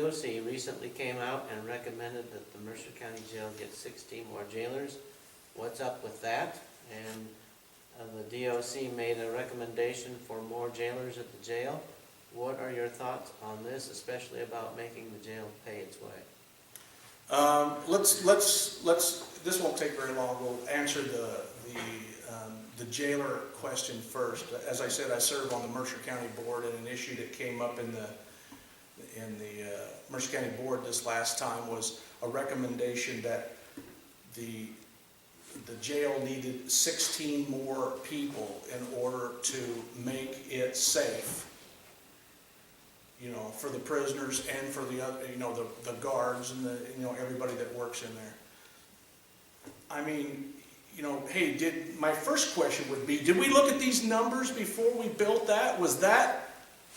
DOC recently came out and recommended that the Mercer County Jail get 16 more jailers. What's up with that? And the DOC made a recommendation for more jailers at the jail. What are your thoughts on this, especially about making the jail pay its way? This won't take very long. We'll answer the jailer question first. As I said, I serve on the Mercer County Board, and an issue that came up in the Mercer County Board this last time was a recommendation that the jail needed 16 more people in order to make it safe, you know, for the prisoners and for the other, you know, the guards and everybody that works in there. I mean, you know, hey, my first question would be, did we look at these numbers before we built that? Was that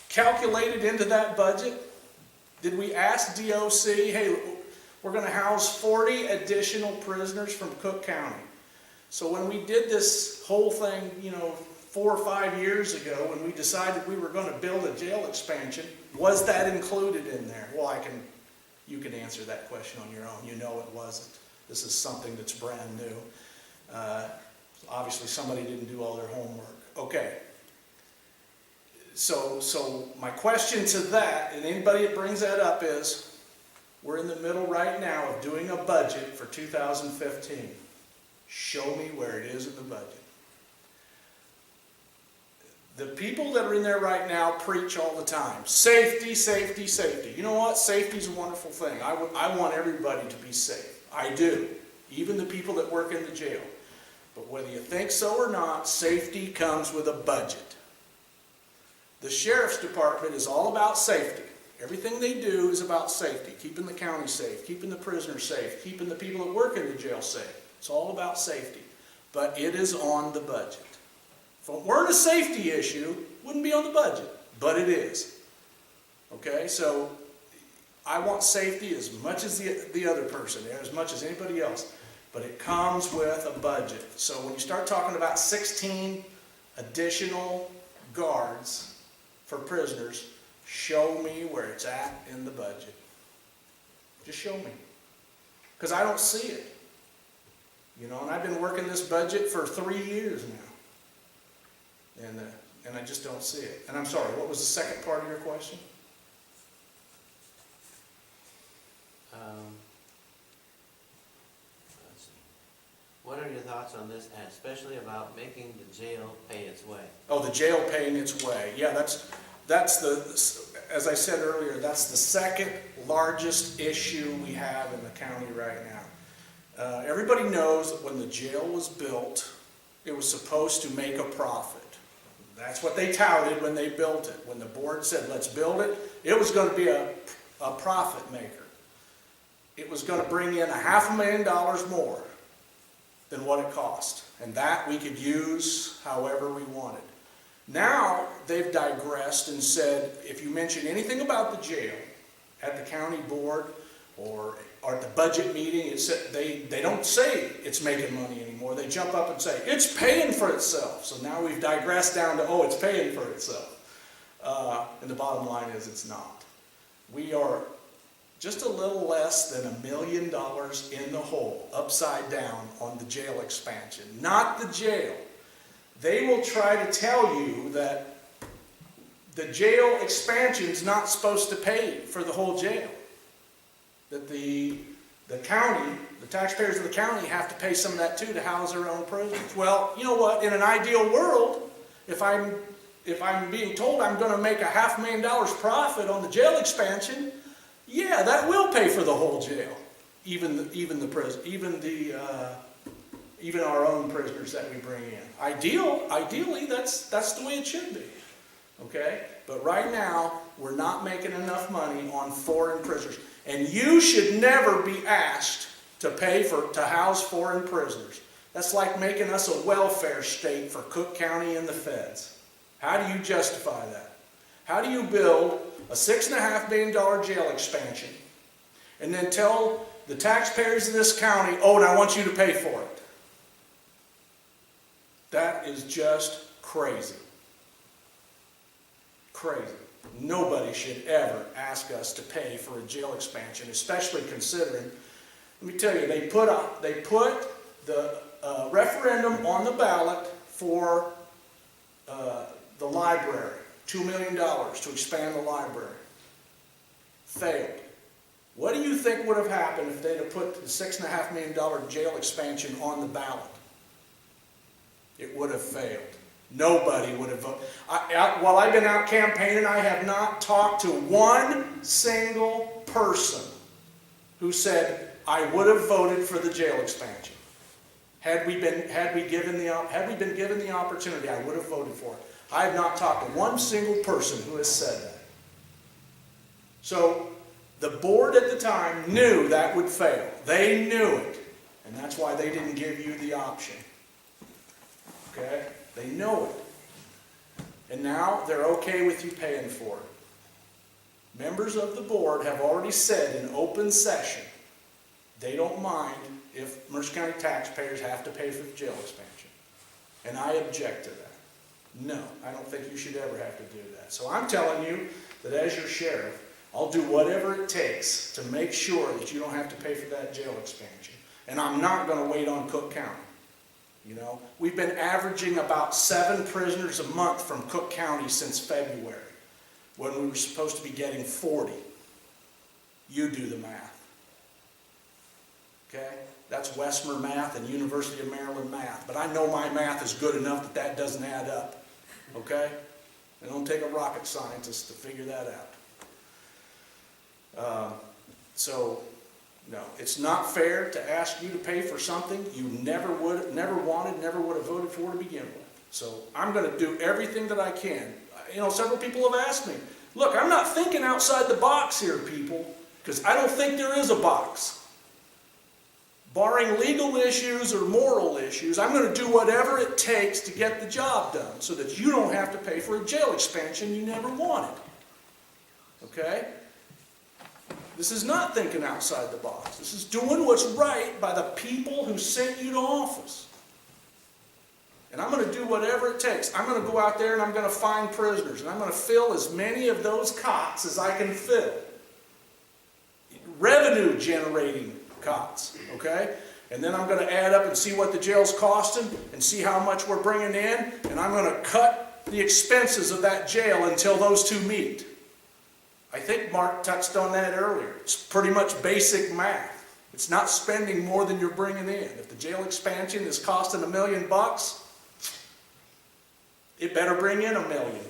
calculated into that budget? Did we ask DOC, hey, we're going to house 40 additional prisoners from Cook County? So when we did this whole thing, you know, 4 or 5 years ago, when we decided we were going to build a jail expansion, was that included in there? Well, you can answer that question on your own. You know it wasn't. This is something that's brand new. Obviously somebody didn't do all their homework. Okay. So my question to that, and anybody that brings that up, is we're in the middle right now of doing a budget for 2015. Show me where it is in the budget. The people that are in there right now preach all the time. Safety, safety, safety. You know what? Safety is a wonderful thing. I want everybody to be safe. I do. Even the people that work in the jail. But whether you think so or not, safety comes with a budget. The Sheriff's Department is all about safety. Everything they do is about safety. Keeping the county safe, keeping the prisoners safe, keeping the people that work in the jail safe. It's all about safety. But it is on the budget. If it weren't a safety issue, it wouldn't be on the budget. But it is. Okay, so I want safety as much as the other person, as much as anybody else. But it comes with a budget. So when you start talking about 16 additional guards for prisoners, show me where it's at in the budget. Just show me. Because I don't see it. You know, and I've been working this budget for 3 years now. And I just don't see it. And I'm sorry, what was the second part of your question? Let's see. What are your thoughts on this, especially about making the jail pay its way? Oh, the jail paying its way. Yeah, that's as I said earlier, that's the second largest issue we have in the county right now. Everybody knows that when the jail was built, it was supposed to make a profit. That's what they touted when they built it. When the board said, let's build it, it was going to be a profit maker. It was going to bring in $500,000 more than what it cost. And that we could use however we wanted. Now they've digressed and said, if you mention anything about the jail at the county board or at the budget meeting, they don't say it's making money anymore. They jump up and say, it's paying for itself. So now we've digressed down to, oh, it's paying for itself. And the bottom line is it's not. We are just a little less than $1 million in the hole, upside down on the jail expansion. Not the jail. They will try to tell you that the jail expansion is not supposed to pay for the whole jail. That the county, the taxpayers of the county have to pay some of that too to house their own prisoners. Well, you know what? In an ideal world, if I'm being told I'm going to make $500,000 profit on the jail expansion, yeah, that will pay for the whole jail, even our own prisoners that we bring in. Ideally, that's the way it should be. Okay, but right now we're not making enough money on foreign prisoners. And you should never be asked to pay to house foreign prisoners. That's like making us a welfare state for Cook County and the feds. How do you justify that? How do you build a $6.5 million jail expansion and then tell the taxpayers of this county, oh, and I want you to pay for it? That is just crazy. Crazy. nobody should ever ask us to pay for a jail expansion, especially considering, let me tell you, they put the referendum on the ballot for the library, $2 million to expand the library. Failed. What do you think would have happened if they'd have put the $6.5 million jail expansion on the ballot? It would have failed. Nobody would have voted. While I've been out campaigning, I have not talked to one single person who said, I would have voted for the jail expansion. Had we been given the opportunity, I would have voted for it. I have not talked to one single person who has said that. So the board at the time knew that would fail. They knew it. And that's why they didn't give you the option. Okay? They know it. And now they're okay with you paying for it. Members of the board have already said in open session they don't mind if Mercer County taxpayers have to pay for the jail expansion. And I object to that. No, I don't think you should ever have to do that. So I'm telling you that as your sheriff, I'll do whatever it takes to make sure that you don't have to pay for that jail expansion. And I'm not going to wait on Cook County. You know, we've been averaging about 7 prisoners a month from Cook County since February, when we were supposed to be getting 40. You do the math. Okay? That's Westmer math and University of Maryland math. But I know my math is good enough that that doesn't add up. Okay? It don't take a rocket scientist to figure that out. No, it's not fair to ask you to pay for something you never wanted, never would have voted for to begin with. So I'm going to do everything that I can. You know, several people have asked me, look, I'm not thinking outside the box here, people, because I don't think there is a box. Barring legal issues or moral issues, I'm going to do whatever it takes to get the job done so that you don't have to pay for a jail expansion you never wanted. Okay? This is not thinking outside the box. This is doing what's right by the people who sent you to office. And I'm going to do whatever it takes. I'm going to go out there and I'm going to find prisoners. And I'm going to fill as many of those cots as I can fill. Revenue generating cots. Okay? And then I'm going to add up and see what the jail's costing and see how much we're bringing in. And I'm going to cut the expenses of that jail until those two meet. I think Mark touched on that earlier. It's pretty much basic math. It's not spending more than you're bringing in. If the jail expansion is costing $1 million, it better bring in $1 million.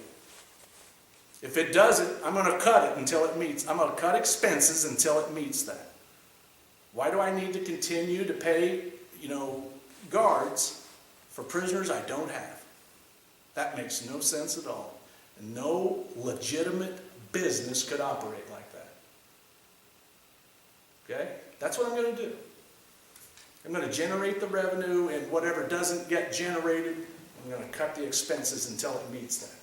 If it doesn't, I'm going to cut it until it meets. I'm going to cut expenses until it meets that. Why do I need to continue to pay, guards for prisoners I don't have? That makes no sense at all. And no legitimate business could operate like that. Okay? That's what I'm going to do. I'm going to generate the revenue, and whatever doesn't get generated, I'm going to cut the expenses until it meets that.